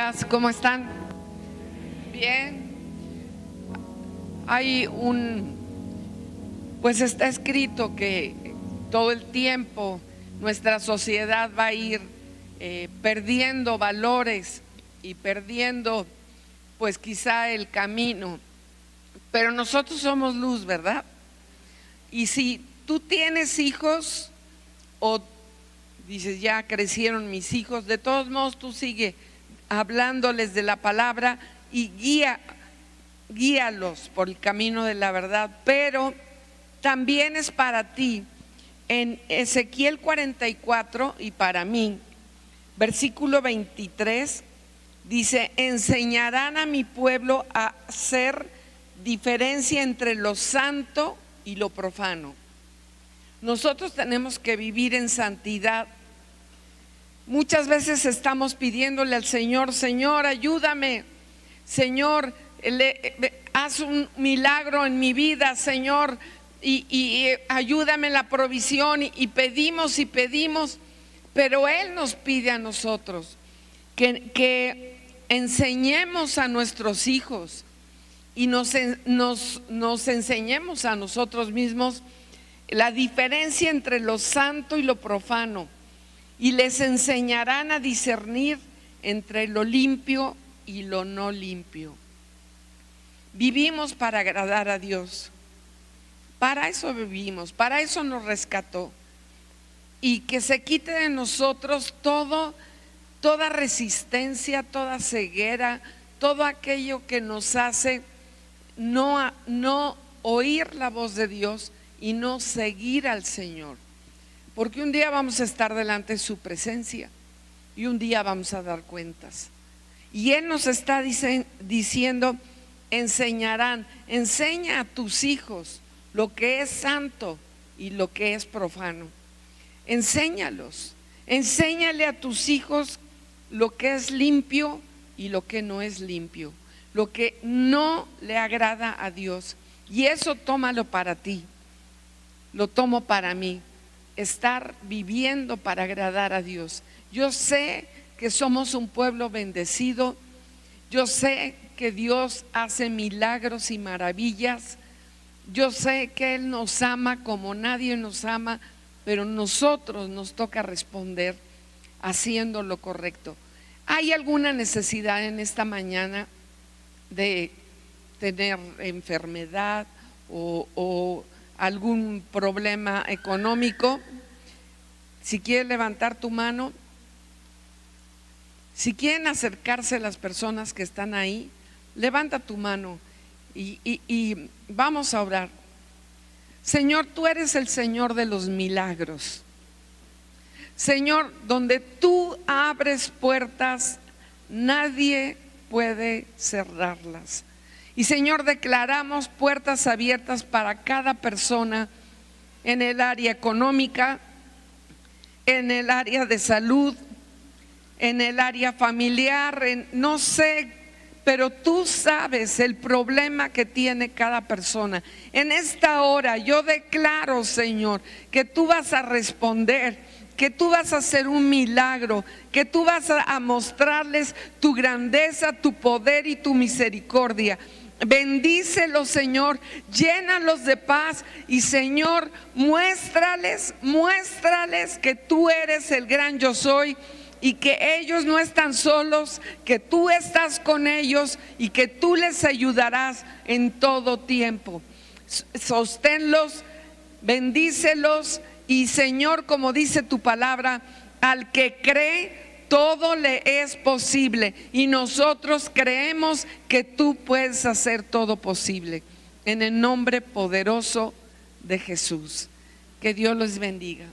días, ¿cómo están? Bien. Pues está escrito que todo el tiempo nuestra sociedad va a ir perdiendo valores y perdiendo pues quizá el camino, pero nosotros somos luz, ¿verdad? Y si tú tienes hijos o dices ya crecieron mis hijos, de todos modos tú sigue hablándoles de la palabra y guíalos por el camino de la verdad. Pero también es para ti en Ezequiel 44 y para mí, versículo 23, dice: enseñarán a mi pueblo a hacer diferencia entre lo santo y lo profano. Nosotros tenemos que vivir en santidad. Muchas veces estamos pidiéndole al Señor: Señor, ayúdame, Señor, haz un milagro en mi vida, Señor, y ayúdame en la provisión, y pedimos, pero Él nos pide a nosotros que enseñemos a nuestros hijos y nos enseñemos a nosotros mismos la diferencia entre lo santo y lo profano, y les enseñarán a discernir entre lo limpio y lo no limpio. Vivimos para agradar a Dios, para eso vivimos, para eso nos rescató, y que se quite de nosotros toda resistencia, toda ceguera, todo aquello que nos hace no oír la voz de Dios y no seguir al Señor, porque un día vamos a estar delante de su presencia y un día vamos a dar cuentas, y Él nos está diciendo: enseñarán, enseña a tus hijos lo que es santo y lo que es profano. Enséñalos, enséñale a tus hijos lo que es limpio y lo que no es limpio, lo que no le agrada a Dios. Y eso tómalo para ti, lo tomo para mí, estar viviendo para agradar a Dios. Yo sé que somos un pueblo bendecido, yo sé que Dios hace milagros y maravillas, yo sé que Él nos ama como nadie nos ama, pero nosotros nos toca responder haciendo lo correcto. ¿Hay alguna necesidad en esta mañana de tener enfermedad o algún problema económico? Si quieres levantar tu mano, si quieren acercarse las personas que están ahí, levanta tu mano y vamos a orar. Señor, tú eres el Señor de los milagros. Señor, donde tú abres puertas, nadie puede cerrarlas. Y Señor, declaramos puertas abiertas para cada persona en el área económica, en el área de salud, en el área familiar, no sé, pero tú sabes el problema que tiene cada persona. En esta hora yo declaro, Señor, que tú vas a responder, que tú vas a hacer un milagro, que tú vas a mostrarles tu grandeza, tu poder y tu misericordia. Bendícelos, Señor, llénalos de paz, y Señor, muéstrales que tú eres el gran yo soy, y que ellos no están solos, que tú estás con ellos y que tú les ayudarás en todo tiempo. Sosténlos, bendícelos, y Señor, como dice tu palabra, al que cree todo le es posible, y nosotros creemos que tú puedes hacer todo posible, en el nombre poderoso de Jesús. Que Dios los bendiga.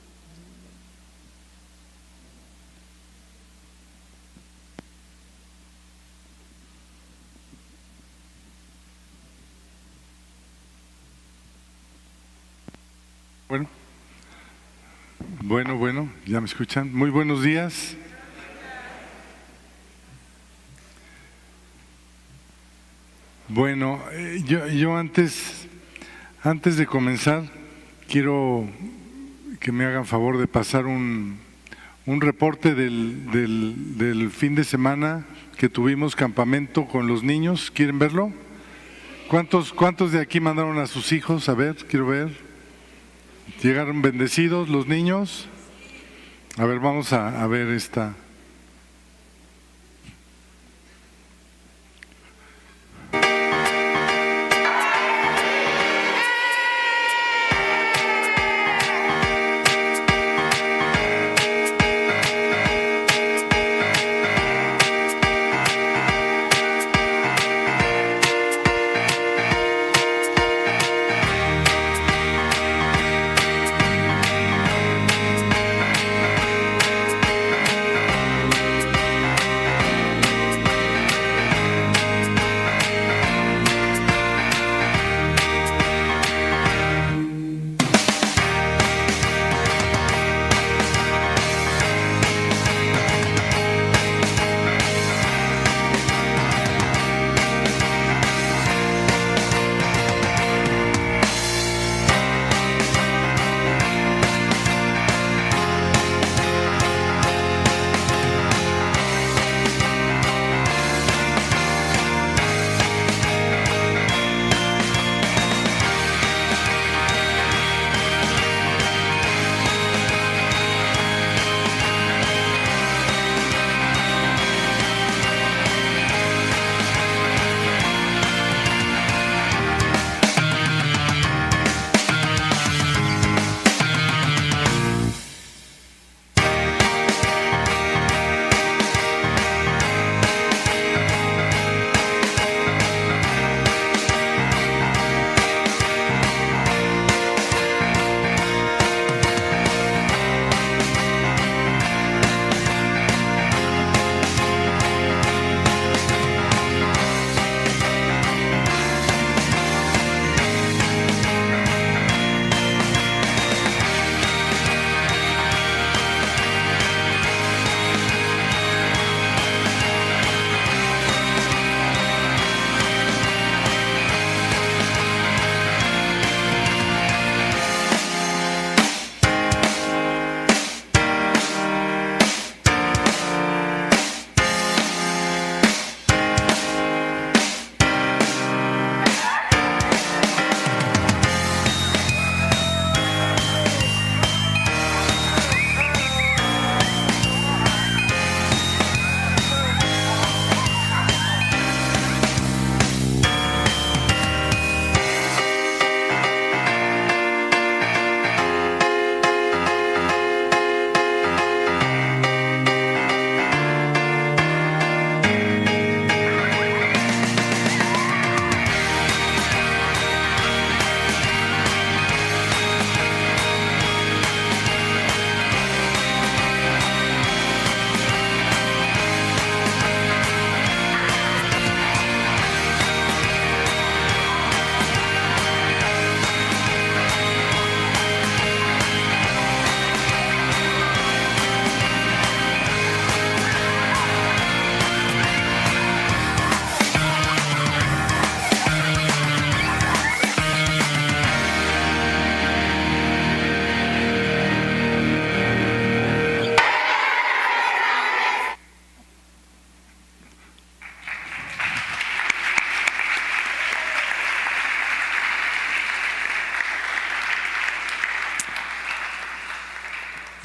Bueno, ¿ya me escuchan? Muy buenos días. Bueno, yo antes de comenzar, quiero que me hagan favor de pasar un un reporte del fin de semana que tuvimos campamento con los niños. ¿Quieren verlo? ¿Cuántos de aquí mandaron a sus hijos? A ver, quiero ver. ¿Llegaron bendecidos los niños? A ver, vamos a ver esta.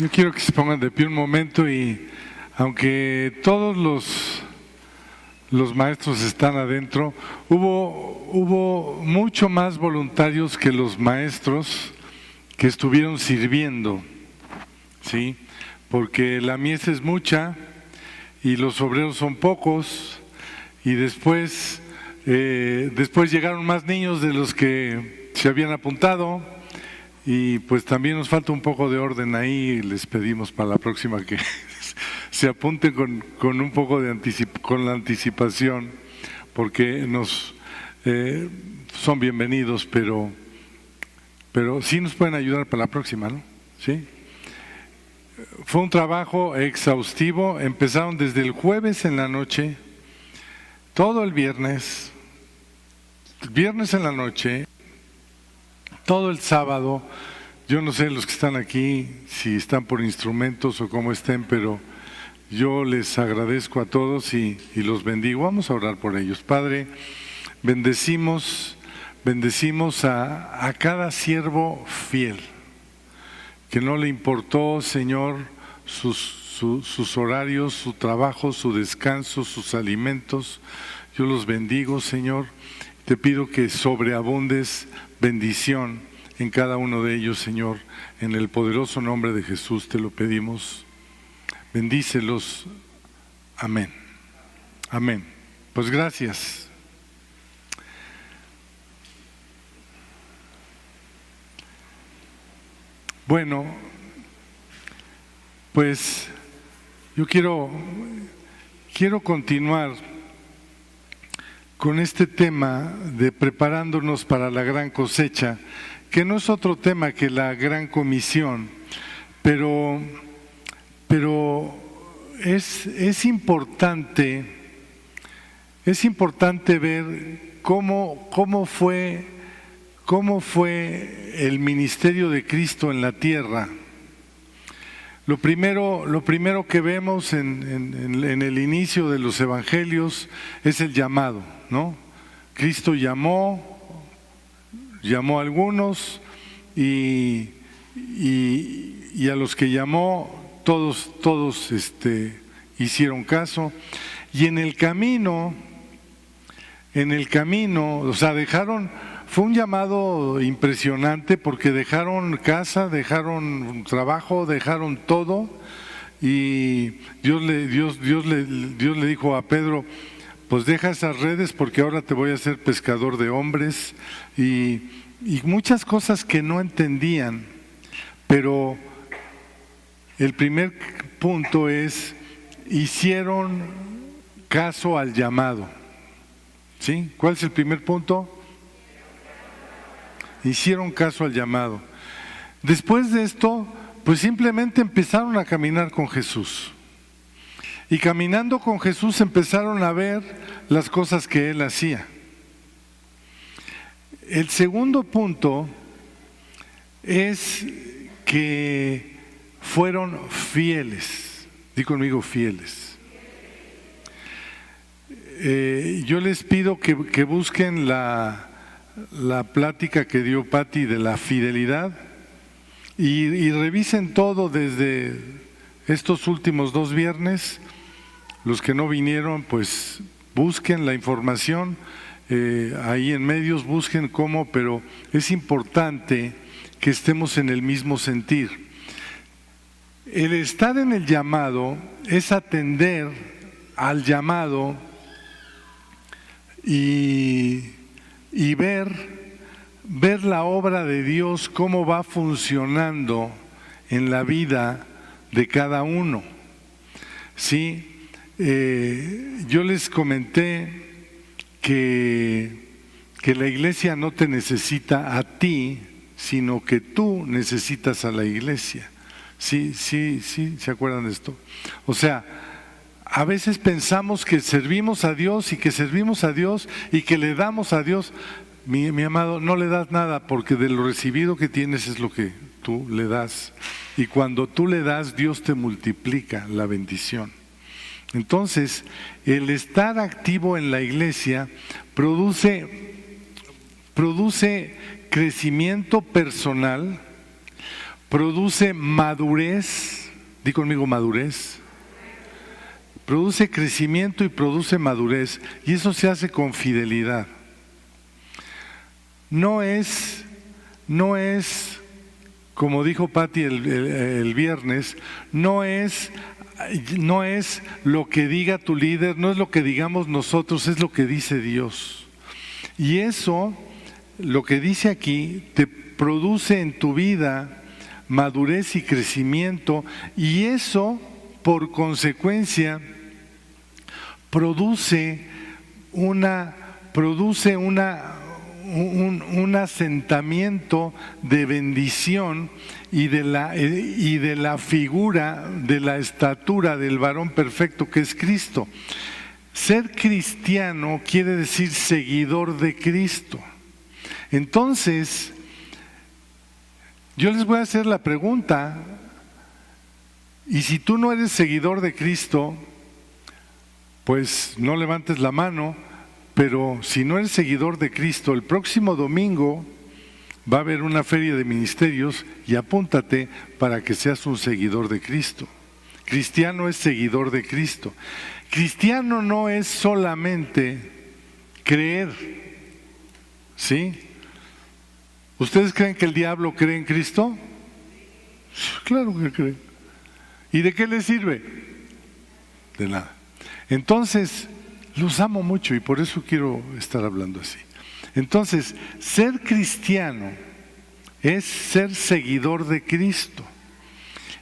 Yo quiero que se pongan de pie un momento y aunque todos los maestros están adentro, hubo mucho más voluntarios que los maestros que estuvieron sirviendo, ¿sí? Porque la mies es mucha y los obreros son pocos y después llegaron más niños de los que se habían apuntado. Y pues también nos falta un poco de orden ahí, les pedimos para la próxima que se apunten con un poco de con la anticipación, porque son bienvenidos, pero sí nos pueden ayudar para la próxima, ¿no? ¿Sí? Fue un trabajo exhaustivo, empezaron desde el jueves en la noche, todo el viernes en la noche, todo el sábado, Yo no sé los que están aquí, si están por instrumentos o cómo estén, pero yo les agradezco a todos y los bendigo. Vamos a orar por ellos. Padre, bendecimos a cada siervo fiel, que no le importó, Señor, sus horarios, su trabajo, su descanso, sus alimentos. Yo los bendigo, Señor. Te pido que sobreabundes bendición en cada uno de ellos, Señor. En el poderoso nombre de Jesús te lo pedimos. Bendícelos. Amén. Amén. Pues gracias. Bueno, pues yo quiero continuar con este tema de preparándonos para la gran cosecha, que no es otro tema que la gran comisión, pero es importante ver cómo fue el ministerio de Cristo en la tierra. Lo primero que vemos en el inicio de los evangelios es el llamado, ¿no? Cristo llamó a algunos y a los que llamó todos hicieron caso, y en el camino, o sea, fue un llamado impresionante porque dejaron casa, dejaron trabajo, dejaron todo, y Dios le dijo a Pedro: pues deja esas redes porque ahora te voy a hacer pescador de hombres, y muchas cosas que no entendían. Pero el primer punto es: hicieron caso al llamado. ¿Sí? ¿Cuál es el primer punto? Hicieron caso al llamado. Después de esto, pues simplemente empezaron a caminar con Jesús. Y caminando con Jesús empezaron a ver las cosas que Él hacía. El segundo punto es que fueron fieles. Di conmigo, fieles. Yo les pido que busquen la plática que dio Patti de la fidelidad y revisen todo desde estos últimos 2 viernes. Los que no vinieron, pues busquen la información ahí en medios, busquen cómo, pero es importante que estemos en el mismo sentir. El estar en el llamado es atender al llamado y ver la obra de Dios, cómo va funcionando en la vida de cada uno. Sí, yo les comenté que la iglesia no te necesita a ti, sino que tú necesitas a la iglesia. Sí, ¿se acuerdan de esto? O sea, a veces pensamos que servimos a Dios y que le damos a Dios. Mi amado, no le das nada, porque de lo recibido que tienes es lo que tú le das. Y cuando tú le das, Dios te multiplica la bendición. Entonces, el estar activo en la iglesia produce crecimiento personal, produce madurez. Di conmigo, madurez. Produce crecimiento y produce madurez, y eso se hace con fidelidad. No es como dijo Patti el viernes, no es lo que diga tu líder, no es lo que digamos nosotros, es lo que dice Dios. Y eso, lo que dice aquí, te produce en tu vida madurez y crecimiento, y eso, por consecuencia, produce un asentamiento de bendición y de la figura, de la estatura del varón perfecto que es Cristo. Ser cristiano quiere decir seguidor de Cristo. Entonces, yo les voy a hacer la pregunta, y si tú no eres seguidor de Cristo, pues no levantes la mano, pero si no eres seguidor de Cristo, el próximo domingo va a haber una feria de ministerios y apúntate para que seas un seguidor de Cristo. Cristiano es seguidor de Cristo. Cristiano no es solamente creer, ¿sí? ¿Ustedes creen que el diablo cree en Cristo? Claro que cree. ¿Y de qué le sirve? De nada. Entonces, los amo mucho y por eso quiero estar hablando así. Entonces, ser cristiano es ser seguidor de Cristo.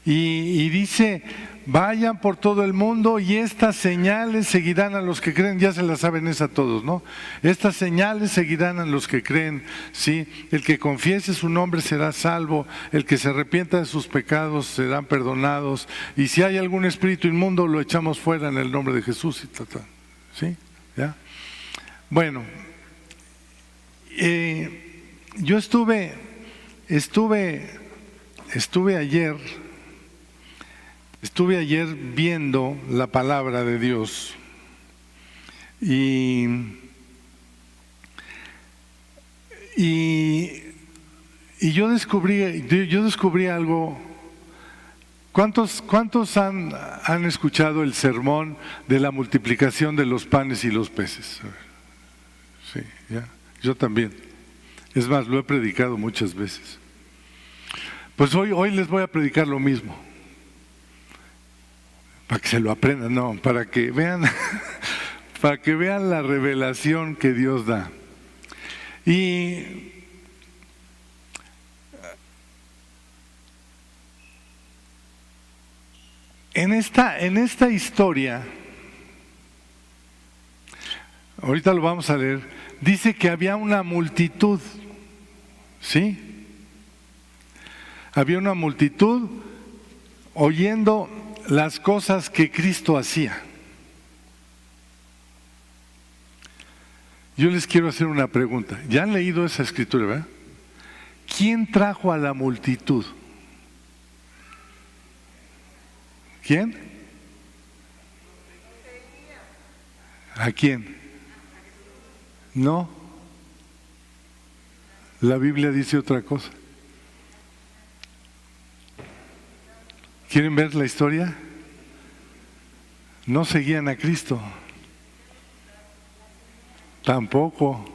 Y dice, vayan por todo el mundo y estas señales seguirán a los que creen. Ya se la saben esa a todos, ¿no? Estas señales seguirán a los que creen, ¿sí? El que confiese su nombre será salvo, el que se arrepienta de sus pecados serán perdonados, y si hay algún espíritu inmundo lo echamos fuera en el nombre de Jesús. ¿Sí? ¿Ya? Bueno, yo estuve ayer viendo la palabra de Dios y yo descubrí algo. ¿Cuántos han escuchado el sermón de la multiplicación de los panes y los peces? Sí, ya, yo también. Es más, lo he predicado muchas veces. Pues hoy les voy a predicar lo mismo. Para que se lo aprendan, no, para que vean, para que vean la revelación que Dios da. Y en esta historia, ahorita lo vamos a leer, dice que había una multitud, ¿sí? Había una multitud oyendo las cosas que Cristo hacía. Yo les quiero hacer una pregunta. ¿Ya han leído esa escritura, verdad? ¿Quién trajo a la multitud? ¿Quién? ¿A quién? No. La Biblia dice otra cosa. ¿Quieren ver la historia? No seguían a Cristo. Tampoco.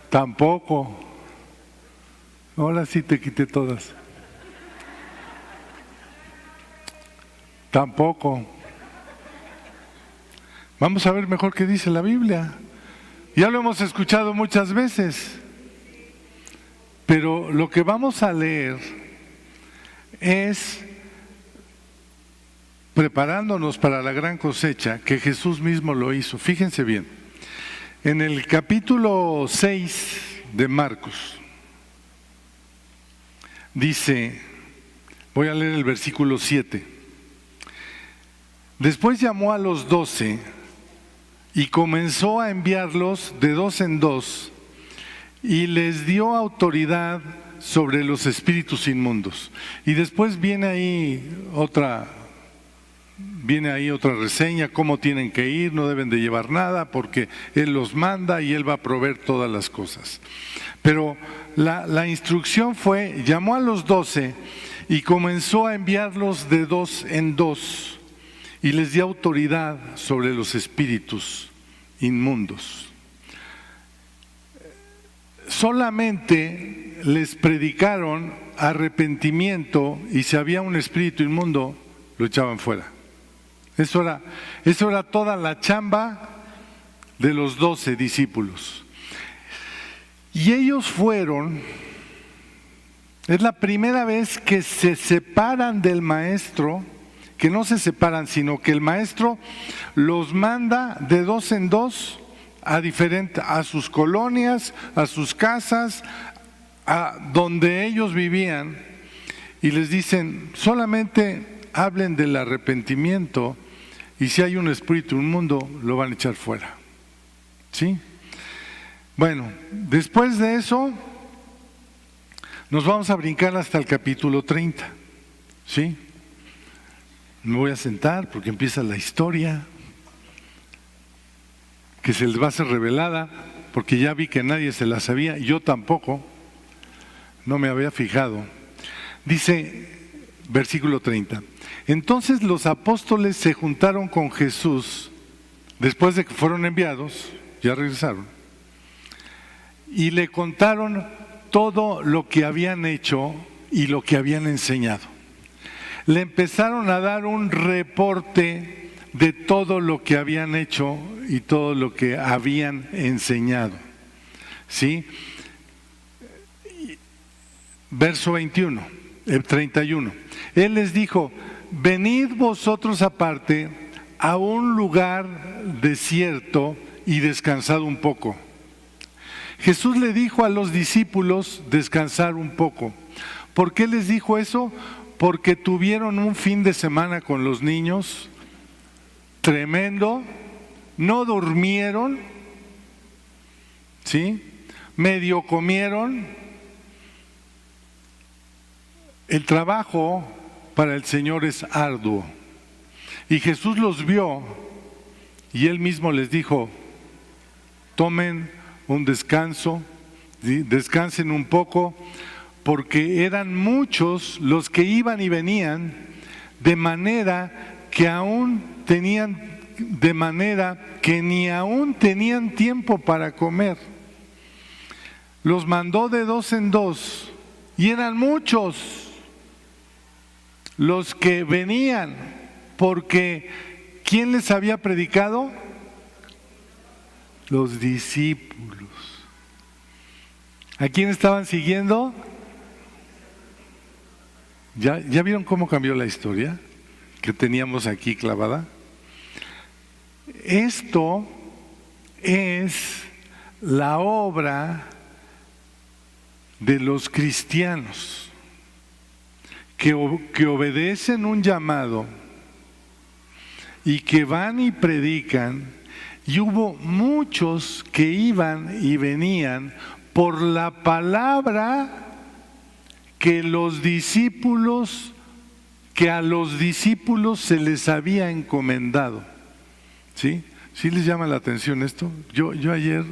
Tampoco. Ahora sí te quité todas. Tampoco. Vamos a ver mejor qué dice la Biblia. Ya lo hemos escuchado muchas veces. Pero lo que vamos a leer es preparándonos para la gran cosecha, que Jesús mismo lo hizo. Fíjense bien, en el capítulo 6 de Marcos, dice, voy a leer el versículo 7. Después llamó a los 12 y comenzó a enviarlos de dos en dos, y les dio autoridad sobre los espíritus inmundos. Y después viene ahí otra reseña, cómo tienen que ir, no deben de llevar nada porque Él los manda y Él va a proveer todas las cosas. Pero la instrucción fue, llamó a los 12 y comenzó a enviarlos de dos en dos, y les dio autoridad sobre los espíritus inmundos. Solamente les predicaron arrepentimiento, y si había un espíritu inmundo, lo echaban fuera. Eso era toda la chamba de los 12 discípulos. Y ellos fueron, es la primera vez que se separan del maestro, que no se separan, sino que el maestro los manda de dos en dos a sus colonias, a sus casas, a donde ellos vivían, y les dicen, solamente hablen del arrepentimiento, y si hay un espíritu inmundo, lo van a echar fuera. ¿Sí? Bueno, después de eso, Nos vamos a brincar hasta el capítulo 30, ¿sí? Me voy a sentar porque empieza la historia que se les va a hacer revelada, porque ya vi que nadie se la sabía, yo tampoco, no me había fijado. Dice, versículo 30, entonces los apóstoles se juntaron con Jesús, después de que fueron enviados, ya regresaron, y le contaron todo lo que habían hecho y lo que habían enseñado. Le empezaron a dar un reporte de todo lo que habían hecho y todo lo que habían enseñado, ¿sí? Verso 31. Él les dijo, venid vosotros aparte a un lugar desierto y descansad un poco. Jesús le dijo a los discípulos descansar un poco. ¿Por qué les dijo eso? Porque tuvieron un fin de semana con los niños tremendo, no durmieron, ¿sí? Medio comieron. El trabajo para el Señor es arduo. Y Jesús los vio y Él mismo les dijo, tomen un descanso, ¿sí? Descansen un poco, porque eran muchos los que iban y venían, de manera que ni aún tenían tiempo para comer. Los mandó de 2 en 2 y eran muchos los que venían, porque ¿quién les había predicado? Los discípulos. ¿A quién estaban siguiendo? ¿Ya vieron cómo cambió la historia que teníamos aquí clavada? Esto es la obra de los cristianos que obedecen un llamado y que van y predican, y hubo muchos que iban y venían por la palabra que a los discípulos se les había encomendado. ¿Sí? ¿Sí les llama la atención esto? Yo ayer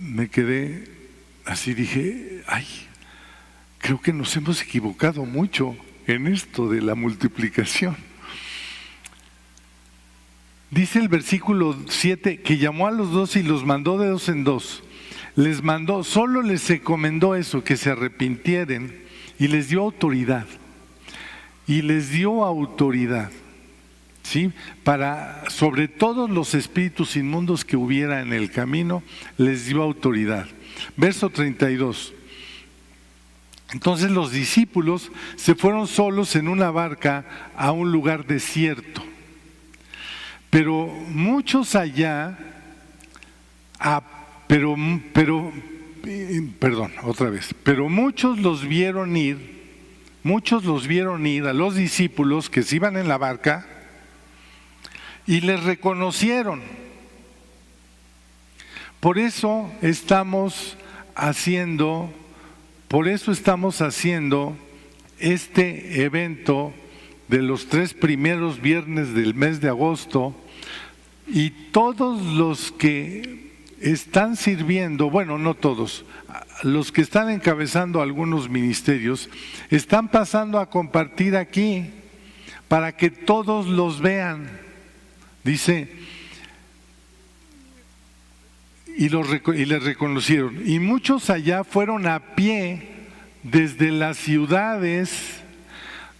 me quedé así, dije, ay, creo que nos hemos equivocado mucho en esto de la multiplicación. Dice el versículo 7 que llamó a los 12 y los mandó de 2 en 2. Les mandó, solo les encomendó eso, que se arrepintieran, y les dio autoridad. ¿Sí? Para, sobre todos los espíritus inmundos que hubiera en el camino, les dio autoridad. Verso 32. Entonces los discípulos se fueron solos en una barca a un lugar desierto. Pero muchos allá, pero muchos los vieron ir a los discípulos que se iban en la barca y les reconocieron. Por eso estamos haciendo este evento de los 3 primeros viernes del mes de agosto, y todos los que están sirviendo, bueno, no todos, los que están encabezando algunos ministerios, están pasando a compartir aquí para que todos los vean. Dice, y les reconocieron, y muchos allá fueron a pie desde las ciudades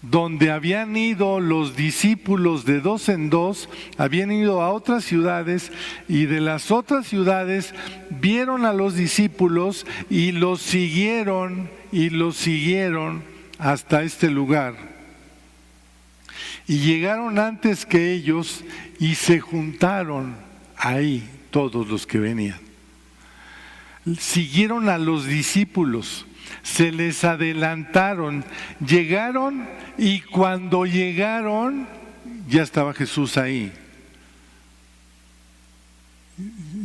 donde habían ido los discípulos de 2 en 2, habían ido a otras ciudades, y de las otras ciudades vieron a los discípulos y los siguieron hasta este lugar. Y llegaron antes que ellos y se juntaron ahí todos los que venían. Siguieron a los discípulos, se les adelantaron, llegaron, y cuando llegaron ya estaba Jesús ahí.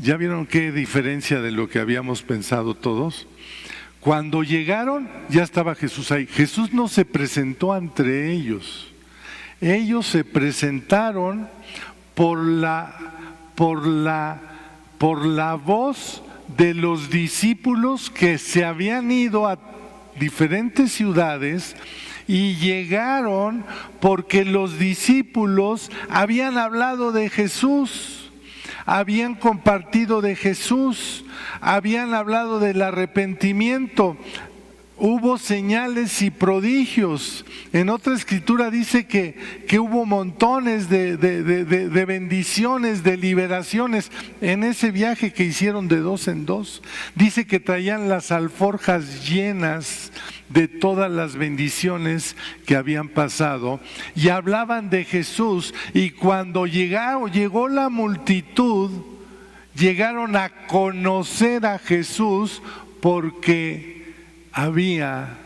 ¿Ya vieron qué diferencia de lo que habíamos pensado todos? Cuando llegaron, ya estaba Jesús ahí. Jesús no se presentó entre ellos. Ellos se presentaron por la voz de los discípulos que se habían ido a diferentes ciudades y llegaron porque los discípulos habían hablado de Jesús, habían compartido de Jesús, habían hablado del arrepentimiento. Hubo señales y prodigios. En otra escritura dice que hubo montones de bendiciones, de liberaciones en ese viaje que hicieron de 2 en 2. Dice que traían las alforjas llenas de todas las bendiciones que habían pasado y hablaban de Jesús. Y cuando llegó la multitud, llegaron a conocer a Jesús porque había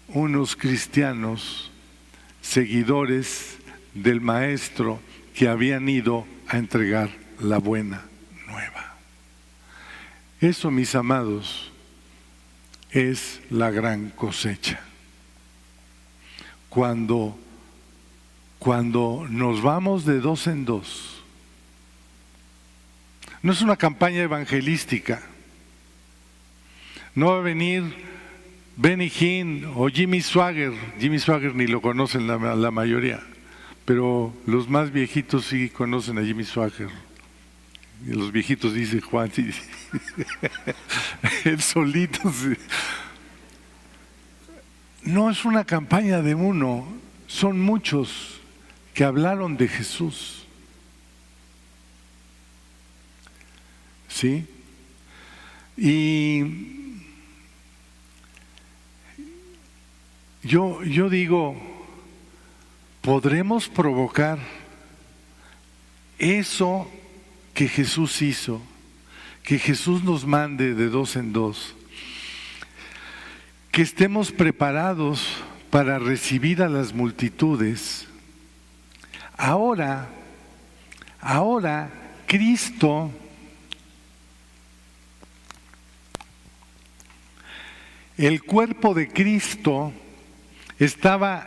unos cristianos, seguidores del Maestro, que habían ido a entregar la buena nueva. Eso, mis amados, es la gran cosecha. Cuando nos vamos de 2 en 2, no es una campaña evangelística. No va a venir Benny Hinn o Jimmy Swaggart ni lo conocen la mayoría, pero los más viejitos sí conocen a Jimmy Swaggart. Y los viejitos, dice Juan, sí, él solito. Sí. No es una campaña de uno, son muchos que hablaron de Jesús. ¿Sí? Y yo digo, ¿podremos provocar eso que Jesús hizo? Que Jesús nos mande de 2 en 2. Que estemos preparados para recibir a las multitudes. Ahora, Cristo el cuerpo de Cristo estaba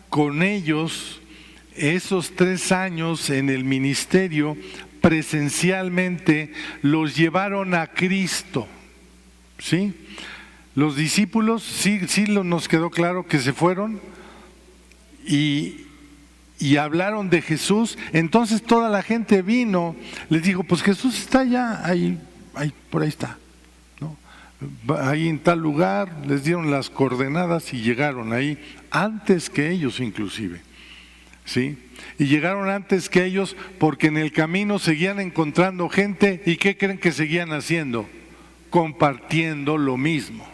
con ellos esos 3 años en el ministerio, presencialmente los llevaron a Cristo, ¿sí? Los discípulos, sí nos quedó claro que se fueron y hablaron de Jesús. Entonces toda la gente vino, les dijo, pues Jesús está allá, ahí por ahí está, ¿no? Ahí en tal lugar, les dieron las coordenadas y llegaron ahí antes que ellos inclusive, ¿sí? Y llegaron antes que ellos porque en el camino seguían encontrando gente. ¿Y qué creen que seguían haciendo? Compartiendo lo mismo.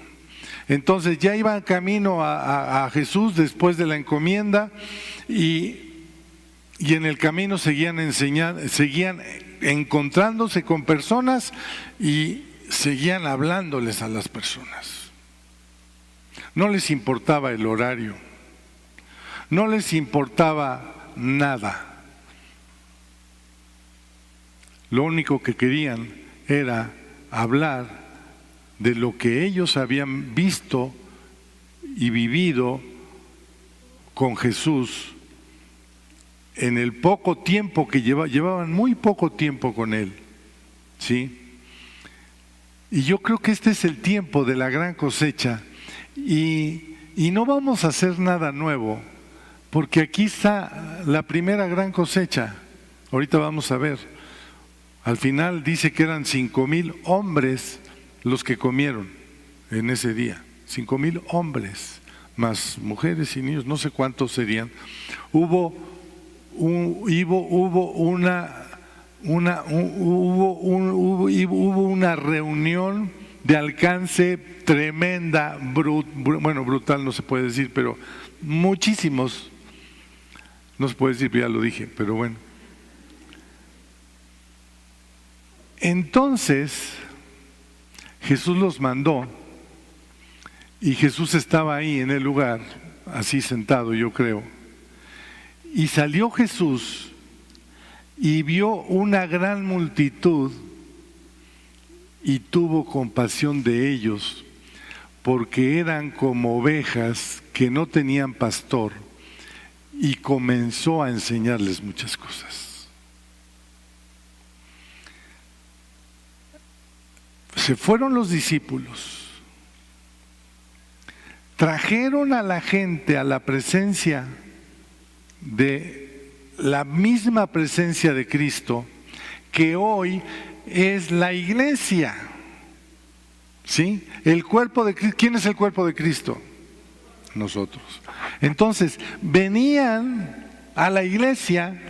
Entonces ya iban camino a Jesús después de la encomienda y en el camino seguían enseñando, seguían encontrándose con personas y seguían hablándoles a las personas. No les importaba el horario, no les importaba nada. Lo único que querían era hablar de lo que ellos habían visto y vivido con Jesús en el poco tiempo que llevaban muy poco tiempo con Él, ¿sí? Y yo creo que este es el tiempo de la gran cosecha y no vamos a hacer nada nuevo, porque aquí está la primera gran cosecha. Ahorita vamos a ver. Al final dice que eran 5,000 hombres los que comieron en ese día. 5,000 hombres, más mujeres y niños, no sé cuántos serían. Hubo una reunión de alcance tremenda, brutal no se puede decir, pero muchísimos, no se puede decir, ya lo dije, pero bueno. Entonces Jesús los mandó y Jesús estaba ahí en el lugar, así sentado, yo creo. Y salió Jesús y vio una gran multitud y tuvo compasión de ellos, porque eran como ovejas que no tenían pastor, y comenzó a enseñarles muchas cosas. Se fueron los discípulos, trajeron a la gente a la presencia de la misma presencia de Cristo, que hoy es la iglesia. ¿Sí? El cuerpo de Cristo. ¿Quién es el cuerpo de Cristo? Nosotros. Entonces, venían a la iglesia,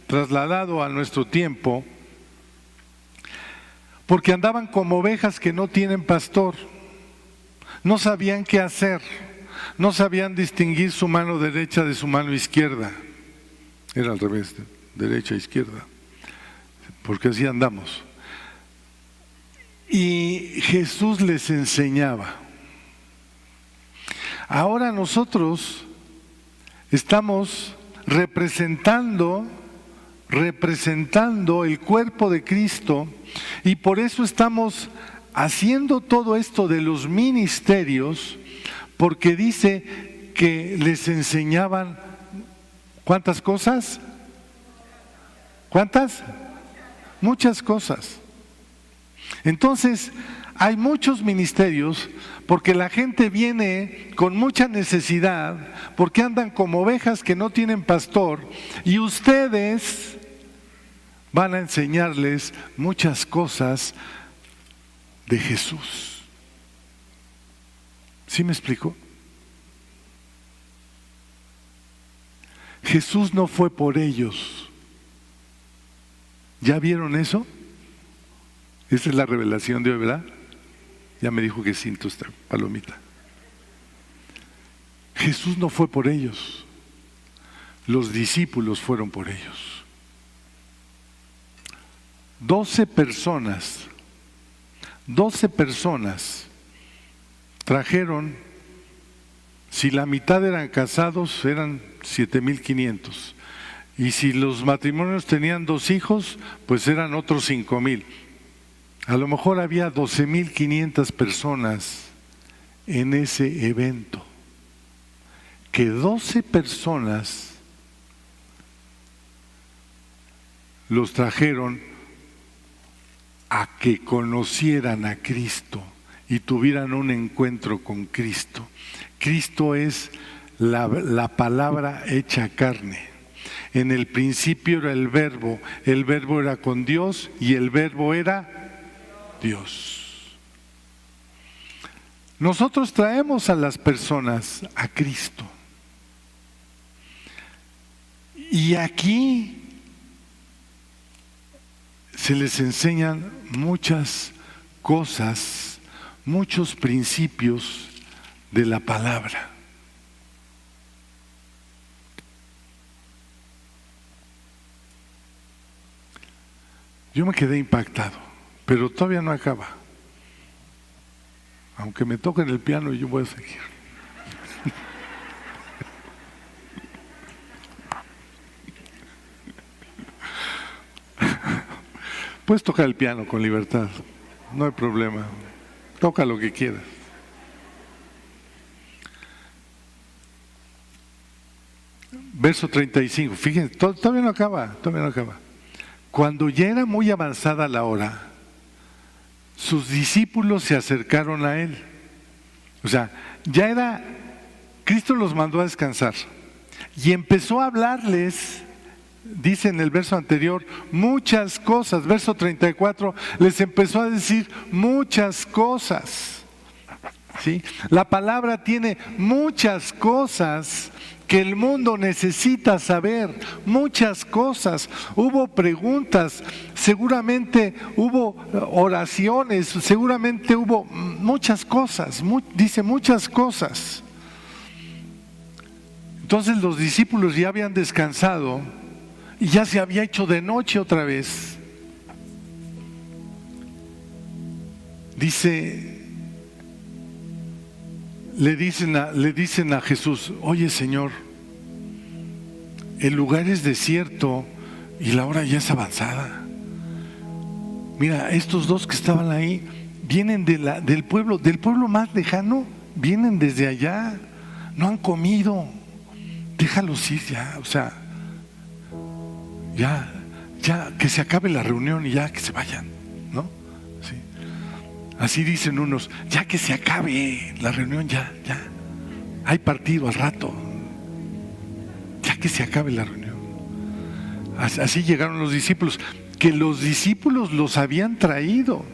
trasladado a nuestro tiempo, porque andaban como ovejas que no tienen pastor. No sabían qué hacer, no sabían distinguir su mano derecha de su mano izquierda. Era al revés, derecha e izquierda, porque así andamos. Y Jesús les enseñaba. Ahora nosotros estamos representando el cuerpo de Cristo, y por eso estamos haciendo todo esto de los ministerios, porque dice que les enseñaban ¿cuántas cosas? ¿Cuántas? Muchas cosas. Entonces, hay muchos ministerios porque la gente viene con mucha necesidad, porque andan como ovejas que no tienen pastor, y ustedes van a enseñarles muchas cosas de Jesús. ¿Sí me explico? Jesús no fue por ellos. ¿Ya vieron eso? Esa es la revelación de hoy, ¿verdad? Ya me dijo que siento esta palomita. Jesús no fue por ellos. Los discípulos fueron por ellos. 12 personas trajeron, si la mitad eran casados, eran 7,500. Y si los matrimonios tenían 2 hijos, pues eran otros 5,000. A lo mejor había 12,500 personas en ese evento. Que 12 personas los trajeron a que conocieran a Cristo y tuvieran un encuentro con Cristo. Cristo es la palabra hecha carne. En el principio era el verbo era con Dios y el verbo era Dios. Nosotros traemos a las personas a Cristo. Y aquí se les enseñan muchas cosas, muchos principios de la palabra. Yo me quedé impactado, pero todavía no acaba. Aunque me toquen el piano, yo voy a seguir. Puedes tocar el piano con libertad, no hay problema. Toca lo que quieras. Verso 35, fíjense, todavía no acaba. Cuando ya era muy avanzada la hora, sus discípulos se acercaron a él. O sea, Cristo los mandó a descansar y empezó a hablarles, dice en el verso anterior, muchas cosas. Verso 34, les empezó a decir muchas cosas. ¿Sí? La palabra tiene muchas cosas que el mundo necesita saber, muchas cosas. Hubo preguntas, seguramente hubo oraciones, seguramente hubo muchas cosas, dice muchas cosas. Entonces los discípulos ya habían descansado y ya se había hecho de noche otra vez. Le dicen a Jesús, oye Señor, el lugar es desierto y la hora ya es avanzada. Mira, estos 2 que estaban ahí vienen del pueblo más lejano vienen desde allá, no han comido, déjalos ir ya, o sea, ya que se acabe la reunión y ya que se vayan, ¿no? Sí. Así dicen unos, ya que se acabe la reunión, ya, hay partido al rato, ya que se acabe la reunión. Así llegaron los discípulos, que los discípulos los habían traído.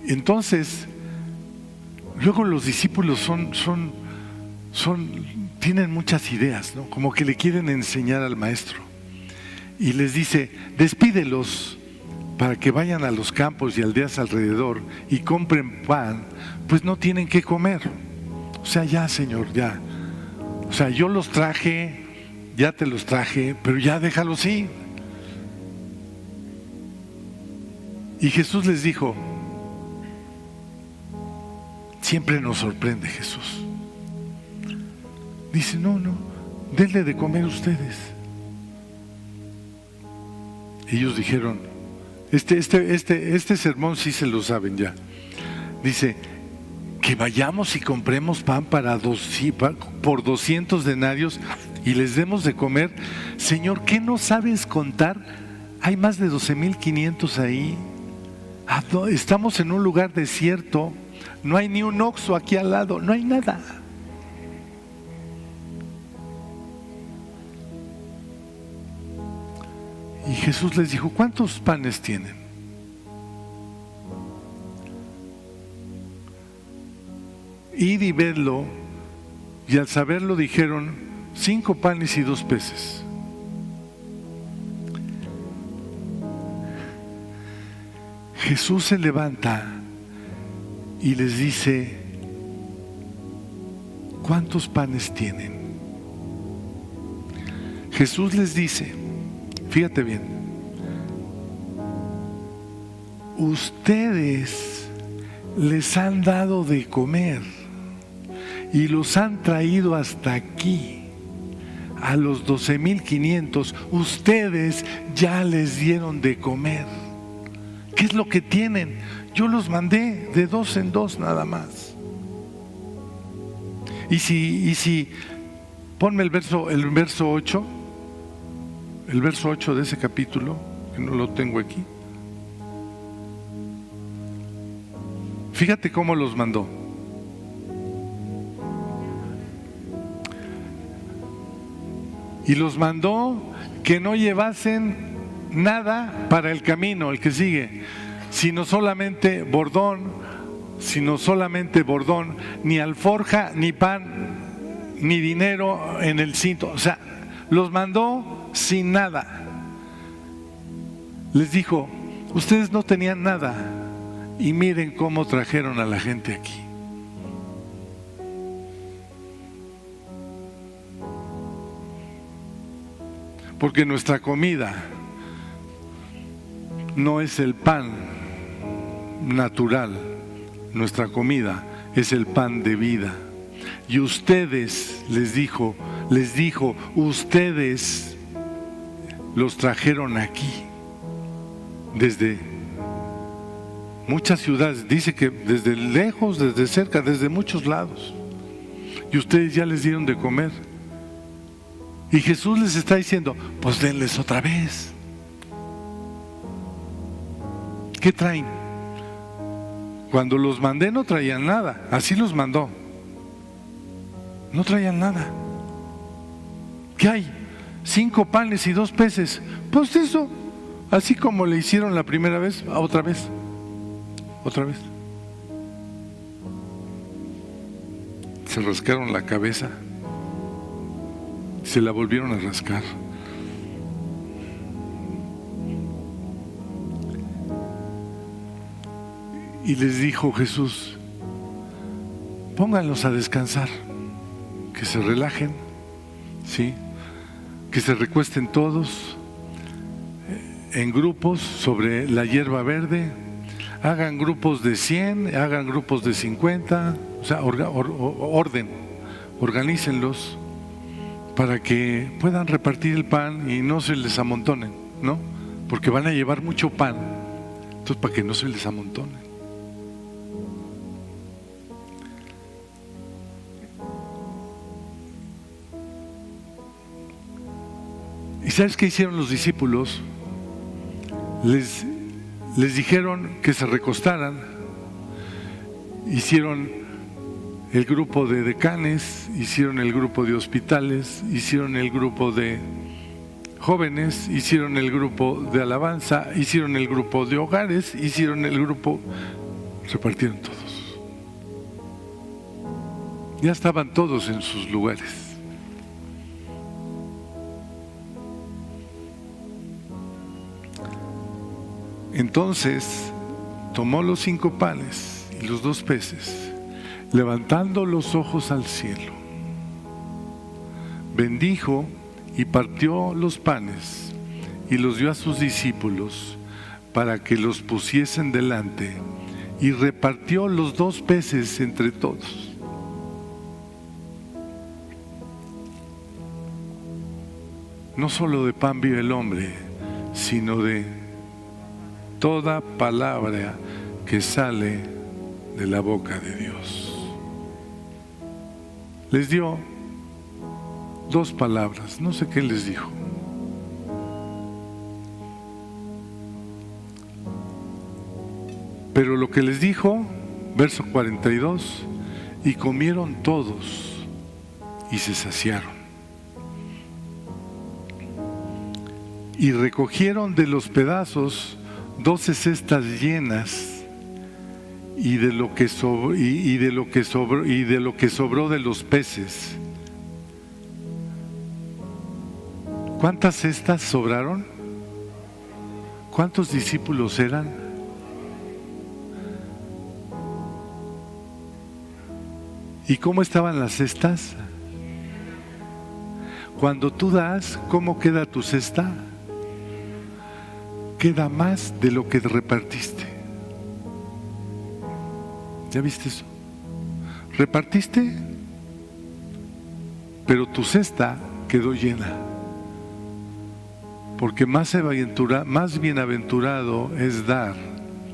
Entonces, luego los discípulos tienen muchas ideas, ¿no? Como que le quieren enseñar al maestro. Y les dice, despídelos para que vayan a los campos y aldeas alrededor y compren pan, pues no tienen que comer. O sea, ya, Señor, ya. O sea, yo los traje, ya te los traje, pero ya déjalos ir. Y Jesús les dijo, siempre nos sorprende Jesús. Dice, no, denle de comer ustedes. Ellos dijeron, este sermón sí se lo saben ya. Dice, que vayamos y compremos pan por 200 denarios y les demos de comer. Señor, ¿qué no sabes contar? Hay más de 12,500 ahí. Estamos en un lugar desierto. No hay ni un Oxxo aquí al lado, no hay nada. Y Jesús les dijo, ¿cuántos panes tienen? Id y vedlo. Y al saberlo dijeron, 5 panes y 2 peces. Jesús se levanta y les dice, ¿cuántos panes tienen? Jesús les dice, fíjate bien, ustedes les han dado de comer y los han traído hasta aquí. A los 12,500, ustedes ya les dieron de comer. ¿Qué es lo que tienen? Yo los mandé de 2 en 2 nada más. Y si ponme el verso 8, el verso 8 de ese capítulo, que no lo tengo aquí. Fíjate cómo los mandó. Y los mandó que no llevasen nada para el camino, el que sigue, sino solamente bordón, ni alforja, ni pan, ni dinero en el cinto. O sea, los mandó sin nada. Les dijo, ustedes no tenían nada y miren cómo trajeron a la gente aquí. Porque nuestra comida no es el pan natural, nuestra comida es el pan de vida. Y ustedes, les dijo, ustedes los trajeron aquí, desde muchas ciudades, dice que desde lejos, desde cerca, desde muchos lados. Y ustedes ya les dieron de comer. Y Jesús les está diciendo, pues denles otra vez. ¿Qué traen? Cuando los mandé no traían nada, así los mandó. No traían nada. ¿Qué hay? 5 panes y 2 peces. Pues eso, así como le hicieron la primera vez, otra vez. Se rascaron la cabeza. Se la volvieron a rascar. Y les dijo Jesús, pónganlos a descansar, que se relajen, ¿sí? Que se recuesten todos en grupos sobre la hierba verde, hagan grupos de 100, hagan grupos de 50, o sea, organícenlos para que puedan repartir el pan y no se les amontonen, ¿no? Porque van a llevar mucho pan Entonces, para que no se les amontonen. ¿Y sabes qué hicieron los discípulos? Les dijeron que se recostaran. Hicieron el grupo de decanes, hicieron el grupo de hospitales, hicieron el grupo de jóvenes, hicieron el grupo de alabanza, hicieron el grupo de hogares, hicieron el grupo, repartieron todos. Ya estaban todos en sus lugares. Entonces tomó los 5 panes y los 2 peces, levantando los ojos al cielo, bendijo y partió los panes y los dio a sus discípulos para que los pusiesen delante, y repartió los 2 peces entre todos. No solo de pan vive el hombre, sino de toda palabra que sale de la boca de Dios. Les dio 2 palabras, no sé qué les dijo. Pero lo que les dijo, verso 42, y comieron todos y se saciaron. Y recogieron de los pedazos 12 cestas llenas, y de lo que sobró de los peces. ¿Cuántas cestas sobraron? ¿Cuántos discípulos eran? ¿Y cómo estaban las cestas? Cuando tú das, ¿cómo queda tu cesta? Queda más de lo que repartiste. ¿Ya viste eso? Repartiste, pero tu cesta quedó llena. Porque más bienaventurado es dar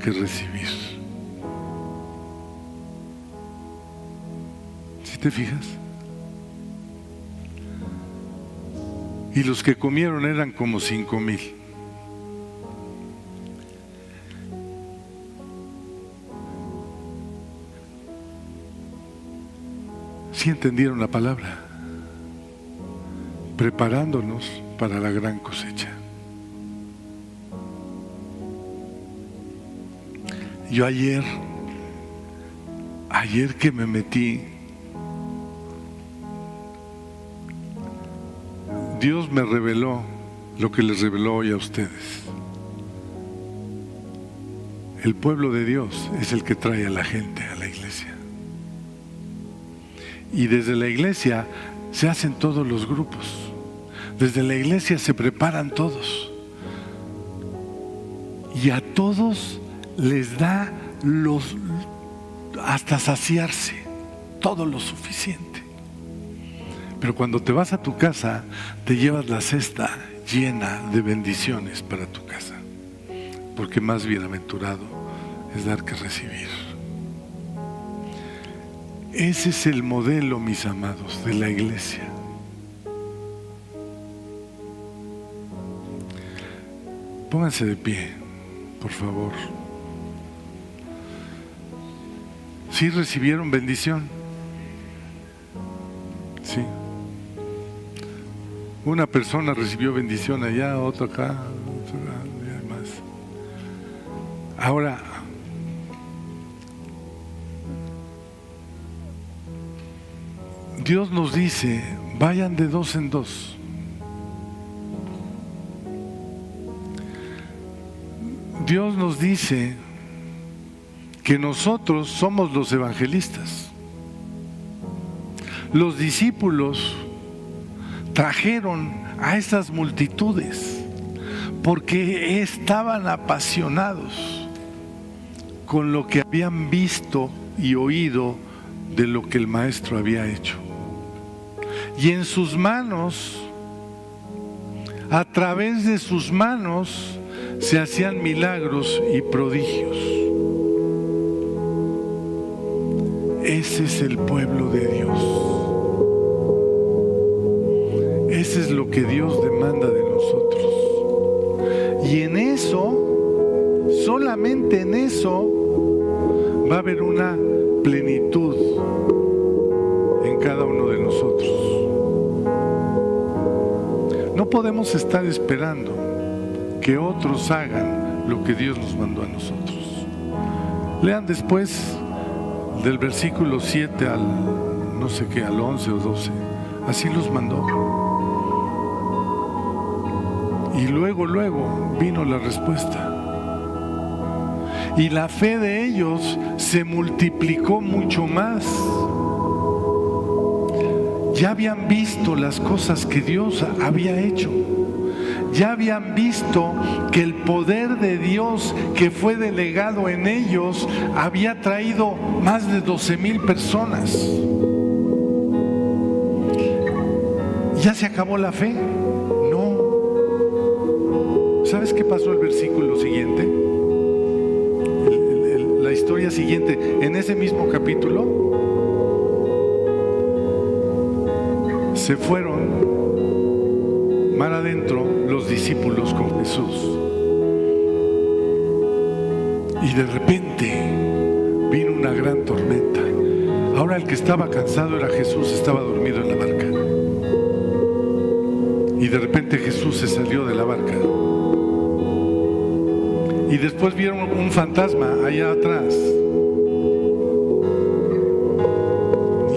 que recibir. ¿Sí te fijas? Y los que comieron eran como 5,000. Sí entendieron la palabra, preparándonos para la gran cosecha. Yo ayer que me metí, Dios me reveló lo que les reveló hoy a ustedes. El pueblo de Dios es el que trae a la gente a la iglesia. Y desde la iglesia se hacen todos los grupos. Desde la iglesia se preparan todos. Y a todos les da hasta saciarse, todo lo suficiente. Pero cuando te vas a tu casa, te llevas la cesta llena de bendiciones para tu casa. Porque más bienaventurado es dar que recibir. Ese es el modelo, mis amados, de la iglesia. Pónganse de pie, por favor. ¿Sí recibieron bendición? Sí. Una persona recibió bendición allá, otra acá, y más. Ahora, Dios nos dice, vayan de 2 en 2. Dios nos dice que nosotros somos los evangelistas. Los discípulos trajeron a esas multitudes porque estaban apasionados con lo que habían visto y oído de lo que el maestro había hecho. Y en sus manos, a través de sus manos, se hacían milagros y prodigios. Ese es el pueblo de Dios. Ese es lo que Dios demanda de nosotros. Y en eso, solamente en eso, va a haber una plenitud en cada uno de nosotros. No podemos estar esperando que otros hagan lo que Dios nos mandó a nosotros. Lean después del versículo 7 al no sé qué, al 11 o 12. Así los mandó. Y luego vino la respuesta. Y la fe de ellos se multiplicó mucho más. Ya habían visto las cosas que Dios había hecho. Ya habían visto que el poder de Dios que fue delegado en ellos había traído más de 12,000 personas. ¿Ya se acabó la fe? No. ¿Sabes qué pasó el versículo siguiente? La historia siguiente, en ese mismo capítulo, se fueron mar adentro los discípulos con Jesús. Y de repente vino una gran tormenta. Ahora el que estaba cansado era Jesús, estaba dormido en la barca. Y de repente Jesús se salió de la barca. Y después vieron un fantasma allá atrás.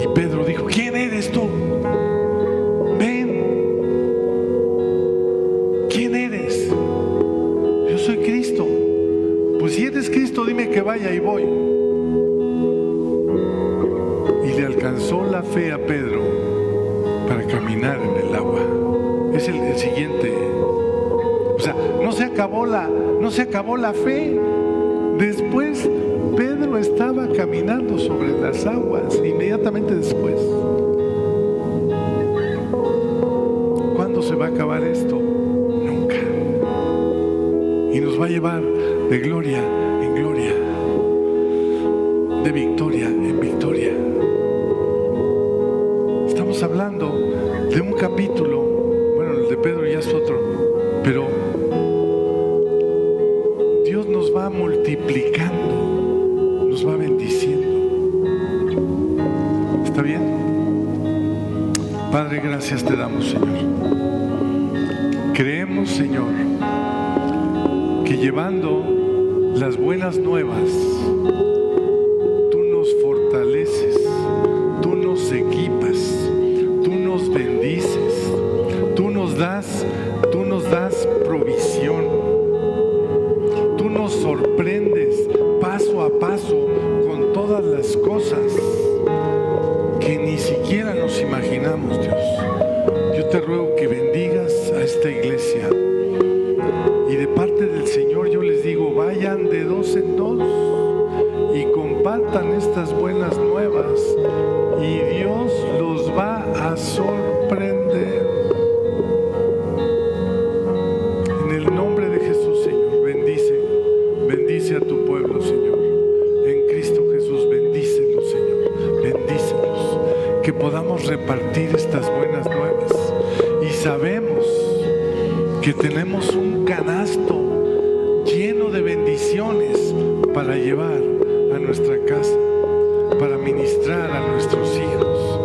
Y Pedro dijo: ¿quién eres tú? Ven. ¿Quién eres? Yo soy Cristo. Pues si eres Cristo, dime que vaya y voy. Y le alcanzó la fe a Pedro para caminar en el agua. Es el siguiente. O sea, no se acabó la fe. Después Pedro estaba caminando sobre las aguas inmediatamente después. ¿Cuándo se va a acabar esto? Nunca. Y nos va a llevar de gloria en gloria, de victoria en victoria. Estamos hablando de un capítulo, bueno, el de Pedro ya es otro, pero Dios nos va multiplicando, nos va bendiciendo. ¿Está bien? Padre, gracias te damos, Señor. Creemos, Señor, que llevando las buenas nuevas, tú nos fortaleces, tú nos equipas, tú nos bendices, tú nos das provisión, tú nos sorprendes paso a paso con todas las cosas que ni siquiera nos imaginamos, Dios. Yo te ruego que bendigas a esta iglesia. Y de parte del Señor yo les digo, vayan de 2 en 2 y compartan estas buenas nuevas y Dios los va a sorprender. En el nombre de Jesús, Señor, bendice a tu pueblo, Señor. En Cristo Jesús, bendícelos, Señor, bendícelos. Que podamos repartir estas buenas nuevas. Y sabemos que tenemos un canasto lleno de bendiciones para llevar a nuestra casa, para ministrar a nuestros hijos,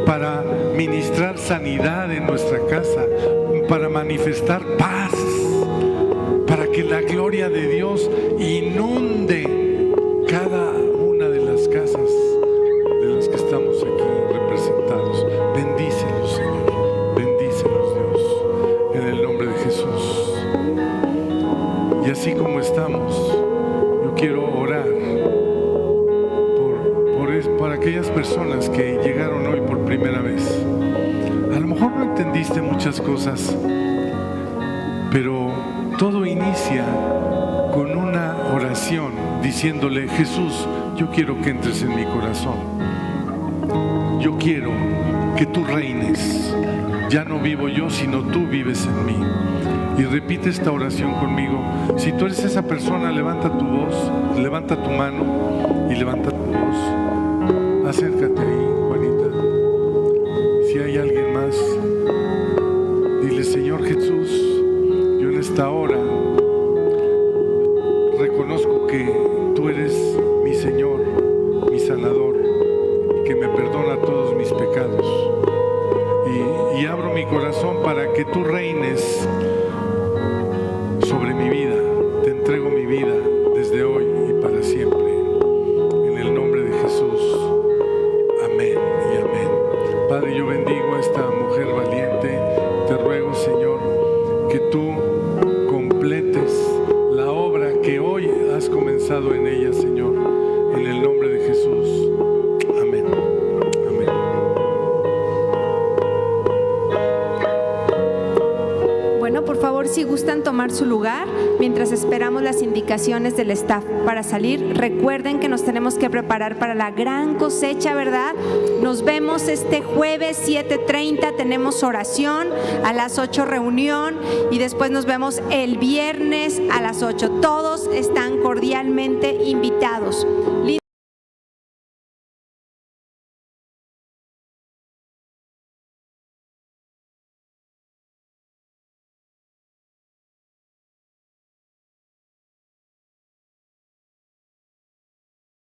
para ministrar sanidad en nuestra casa, para manifestar paz, para que la gloria de Dios inunde cada una de las casas de las que estamos aquí representados. Bendícelos, Señor, bendícelos, Dios, en el nombre de Jesús. Y así como estamos, yo quiero orar por aquellas personas que llegaron hoy por primera vez. A lo mejor no entendiste muchas cosas, pero todo inicia con una oración diciéndole: Jesús, yo quiero que entres en mi corazón. Yo quiero que tú reines. ya no vivo yo, sino tú vives en mí. Y repite esta oración conmigo. Si tú eres esa persona, levanta tu voz, levanta tu mano y levanta tu voz. Acércate ahí, Juanita. Si hay alguien más, dile: Señor Jesús, yo en esta hora reconozco que tú eres mi Señor, mi sanador, que me perdona todos mis pecados. Y abro mi corazón para que tú reines sobre mi vida. Te entrego mi vida desde hoy y para siempre. En el nombre de Jesús. Amén y amén. Padre, yo bendigo a esta mujer valiente. Te ruego, Señor, que tú completes la obra que hoy has comenzado en ella, Señor. En el nombre de Jesús. Amén. Amén. Bueno, por favor, si gustan tomar su lugar mientras esperamos las indicaciones del staff para salir. Recuerden que nos tenemos que preparar para la gran cosecha, ¿verdad? Nos vemos este jueves 7:30, tenemos oración, a las 8 reunión y después nos vemos el viernes a las 8. Todos están cordialmente invitados.